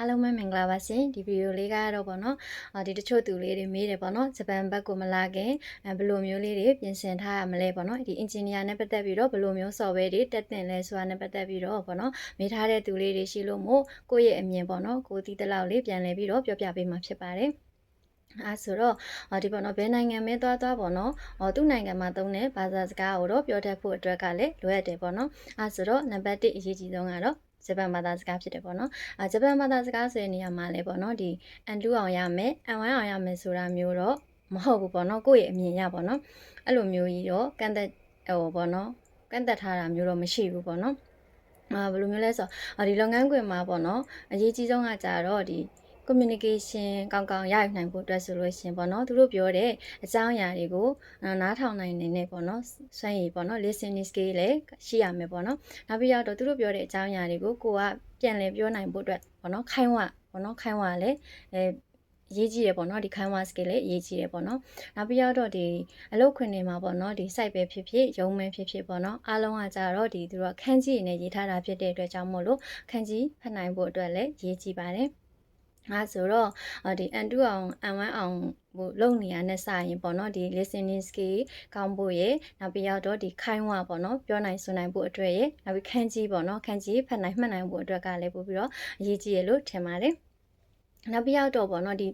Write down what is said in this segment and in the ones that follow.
အားလုံးပဲမင်္ဂလာပါရှင်ဒီဗီဒီယိုလေးကတော့ပေါ့နော်ဒီတချို့သူလေးတွေမေးတယ်ပေါ့နော်ဂျပန်ဘက်ကိုမလာခင်ဘယ်လိုမျိုးလေးတွေပြင်ဆင်ထားရမလဲပေါ့နော်ဒီအင်ဂျင်နီယာနဲ့ပတ်သက်ပြီးတော့ဘယ်လိုမျိုး software တွေတက်တင်လဲဆိုတာနဲ့ပတ်သက်ပြီးတော့ပေါ့နော်မေးထားတဲ့သူလေးတွေရှိလို့မို့ကိုယ့်ရဲ့အမြင်ပေါ့နော်ကိုတီးတလောက်လေးပြန်လဲပြီးတော့ပြောပြပေးမှာဖြစ်ပါတယ်ဆိုတော့ဒီပေါ့နော်ဘယ်နိုင်ငံမဲသွားပေါ့နော်သူ့နိုင်ငံမှာသုံးတဲ့ဘာသာစကားကိုတော့ပြောတတ်ဖို့အတွက်ကလည်းလိုအပ်တယ်ပေါ့နော်ဆိုတော့နံပါတ်1အရေးကြီးဆုံးကတော့ဂျပန်ဘာသာစကားဖြစ်တယ်ပေါ့နော်ဂျပန်ဘာသာစကားဆိုတဲ့နေရာမှာလည်းပေါ့နော်ဒီ N2 အောင်ရမယ် N1 အောင်ရမယ်ဆိုတာမျိုးတော့မဟုတ်ဘူးပေါ့နော်ကိုယ့်ရဲ့အမြင်ရပေါ့နော်အဲ့လိုမျိုးကြီးတော့ကန့်သက်ပေါ့နော်ကန့်သက်ထားတာမျိုးတော့မရှိဘူးပေါ့နော်ဘယ်လိုမျိုးလဲဆိုတော့ဒီလုပ်ငန်းခွင်မှာပေါ့နော်အရေးကြီးဆုံးကကြတော့ဒီ communication ကောင်းကောင်းရယူနိုင်ဖို့အတွက်ဆိုလို့ရှင်ပေါ့နော်သူတို့ပြောတဲ့အကြောင်းအရာတွေကိုနားထောင်နိုင်နေပေါ့နော်စွမ်းရည်ပေါ့နော် listening skill လည်းရှိရမယ်ပေါ့နော်နောက်ပြီးတော့သူတို့ပြောတဲ့အကြောင်းအရာတွေကိုကိုကပြန်လည်ပြောနိုင်ဖို့အတွက်ပေါ့နော်ခိုင်းဝပေါ့နော်ခိုင်းဝလည်းရေးကြည့်ရပေါ့နော်ဒီခိုင်းဝ skill လေးရေးကြည့်ရပေါ့နော်နောက်ပြီးတော့ဒီအလုပ်ခွင်တွေမှာပေါ့နော်ဒီ site ပဲဖြစ်ဖြစ်ရုံးပဲဖြစ်ဖြစ်ပေါ့နော်အားလုံးကကြတော့ဒီသူတို့ခန်းကြီးနဲ့ရေးထားတာဖြစ်တဲ့အတွက်ကြောင့်မို့လို့ခန်းကြီးဖတ်နိုင်ဖို့အတွက်လည်းရေးကြည့်ပါတယ်ဆိုတော့ဒီ N2 အောင် N1 အောင်ဟိုလုံနေရနဲ့စရင်ပေါ့နော်ဒီ listening skill ကောင်းဖို့ရနောက်ပြီးတော့ဒီခိုင်းဝပေါ့နော်ပြောနိုင်ဆိုနိုင်ဖို့အတွက်ရနောက်ပြီးခန်းကြီးပေါ့နော်ခန်းကြီးဖတ်နိုင်မှတ်နိုင်ဖို့အတွက်ကလည်းပို့ပြီးတော့အရေးကြီးရလို့ထင်ပါတယ်နောက်ပြီးတော့ပေါ့နော်ဒီ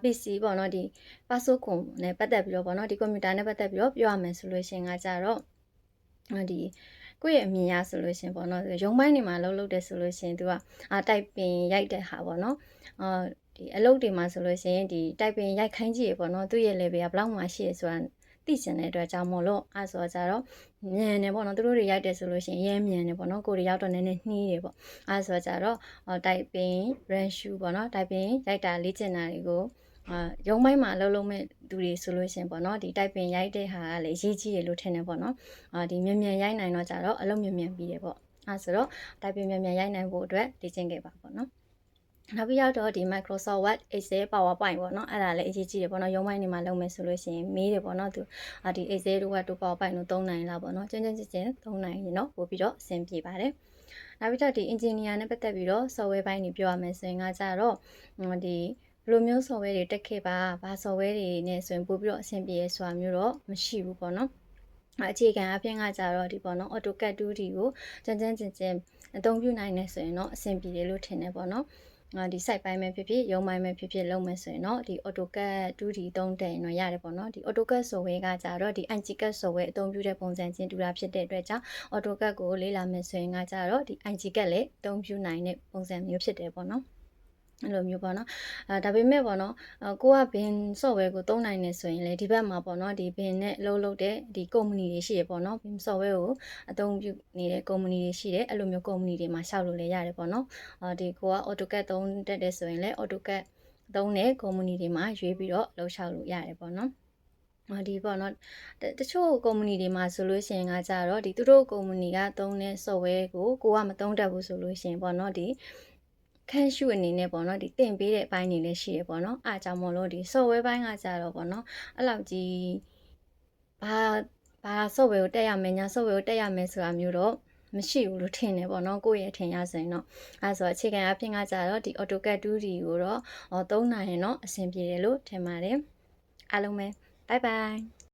PC ပေါ့နော်ဒီ password ကိုနဲ့ပတ်သက်ပြီးတော့ပေါ့နော်ဒီ computer နဲ့ပတ်သက်ပြီးတော့ပြောရမယ်ဆိုလို့ရှိရင်ကကြတော့ဒီကိုယ့်ရဲ့အမြင်ရဆိုလို့ရှင်ပေါ့နော်ရုံပိုင်းတွေမှာလှုပ်တယ်ဆိုလို့ရှင်သူကတိုက်ပင်ရိုက်တဲ့ဟာပေါ့နော်ဒီအလုပ်တွေမှာဆိုလို့ရှင်ဒီတိုက်ပင်ရိုက်ခိုင်းကြည့်ရပေါ့နော်သူ့ရဲ့ level ကဘယ်လောက်မှရှိရဆိုတာသိချင်တဲ့အတွက်ကြောင့်မို့လို့ဆိုတော့ကြတော့မြန်နေပေါ့နော်သူတို့တွေရိုက်တယ်ဆိုလို့ရှင်ရဲမြန်နေပေါ့နော်ကိုတွေရောက်တော့နည်းနည်းနှီးတယ်ပေါ့ဆိုတော့ကြတော့တိုက်ပင် run shoe ပေါ့နော်တိုက်ပင်ရိုက်တာလေ့ကျင့်တာတွေကိုရုံးပိုင်းမှာလှုပ်မဲ့သူတွေဆိုလို့ရှင်ပေါ့နော်ဒီတိုက်ပင်ရိုက်တဲ့ဟာကလည်းရေးကြီးရလို့ထင်တယ်ပေါ့နော်ဒီမြန်မြန်ရိုက်နိုင်တော့ကြတော့အလုံးမြန်မြန်ပြီးတယ်ပေါ့ဆိုတော့တိုက်ပင်မြန်မြန်ရိုက်နိုင်ဖို့အတွက်လေ့ကျင့်ခဲ့ပါပေါ့နော်နောက်ပြီးတော့ဒီ Microsoft Word Excel PowerPoint ပေါ့နော်အဲ့ဒါလည်းအရေးကြီးတယ်ပေါ့နော်ရုံးပိုင်းတွေမှာလုပ်မယ်ဆိုလို့ရှိရင်မေးတယ်ပေါ့နော်သူဒီ Excel တို့ Word တို့ PowerPoint တို့သုံးနိုင်လားပေါ့နော်ကျင်းသုံးနိုင်ရင်တော့ပို့ပြီးတော့အဆင်ပြေပါတယ်နောက်ပြီးတော့ဒီ engineer နဲ့ပတ်သက်ပြီးတော့ software ပိုင်းတွေပြောရမယ်ဆိုရင်ကကြတော့ဒီဘယ်လိုမျိုး software တွေတက်ခဲ့ပါဘာ software တွေနဲ့ဆိုရင်ပို့ပြီးတော့အဆင်ပြေဆိုတာမျိုးတော့မရှိဘူးပေါ့နော်အခြေခံအပြင်ကကြတော့ဒီပေါ့နော် AutoCAD 2D ကိုကျန်အသုံးပြုနိုင်နေဆိုရင်တော့အဆင်ပြေတယ်လို့ထင်တယ်ပေါ့နော်ဒီ site ပိုင်းပဲဖြစ်ဖြစ်ရုံးပိုင်းပဲဖြစ်ဖြစ်လုပ်မယ်ဆိုရင်တော့ဒီ AutoCAD 2D သုံးတဲ့ရင်တော့ရတယ်ပေါ့နော်ဒီ AutoCAD software ကကြတော့ဒီ IGCAD software အသုံးပြုတဲ့ပုံစံချင်းတူတာဖြစ်တဲ့အတွက်ကြောင့် AutoCAD ကိုလေ့လာမယ်ဆိုရင်ကကြတော့ဒီ IGCAD လည်းအသုံးပြုနိုင်တဲ့ပုံစံမျိုးဖြစ်တယ်ပေါ့နော်အဲ့လိုမျိုးပေါ့နော်ဒါပေမဲ့ပေါ့နော်ကိုကဘင် software ကိုသုံးနိုင်နေဆိုရင်လေဒီဘက်မှာပေါ့နော်ဒီဘင်နဲ့လုပ်တဲ့ဒီ company တွေရှိရပေါ့နော်ဘင် software ကိုအသုံးပြုနေတဲ့ company တွေရှိတယ်အဲ့လိုမျိုး company တွေမှာရှောက်လို့လည်းရတယ်ပေါ့နော်ဒီကိုက AutoCAD သုံးတတ်တယ်ဆိုရင်လည်း AutoCAD သုံးတဲ့ company တွေမှာရွေးပြီးတော့လှုပ်ရှားလို့ရတယ်ပေါ့နော်ဒီပေါ့နော်တချို့ company တွေမှာဆိုလို့ရှိရင်ကကြတော့ဒီသူတို့ company ကသုံးတဲ့ software ကိုကမသုံးတတ်ဘူးဆိုလို့ရှိရင်ပေါ့နော်ဒီခန့်ရှုအနေနဲ့ပေါ့နော်ဒီတင်ပေးတဲ့အပိုင်းတွေလည်းရှိရပေါ့နော်အားကြောင့်မလို့ဒီ software ဘိုင်းကကြတော့ပေါ့နော်အဲ့လောက်ကြီးဘာ software ကိုတက်ရမယ်ညာ software ကိုတက်ရမယ်ဆိုတာမျိုးတော့မရှိဘူးလို့ထင်တယ်ပေါ့နော်ကိုယ့်ရဲ့ထင်ရဆိုရင်တော့ဆိုအခြေခံအဖြစ်ကကြတော့ဒီ AutoCAD 2D ကိုတော့သုံးနိုင်ရင်တော့အဆင်ပြေတယ်လို့ထင်ပါတယ်အားလုံးပဲ bye bye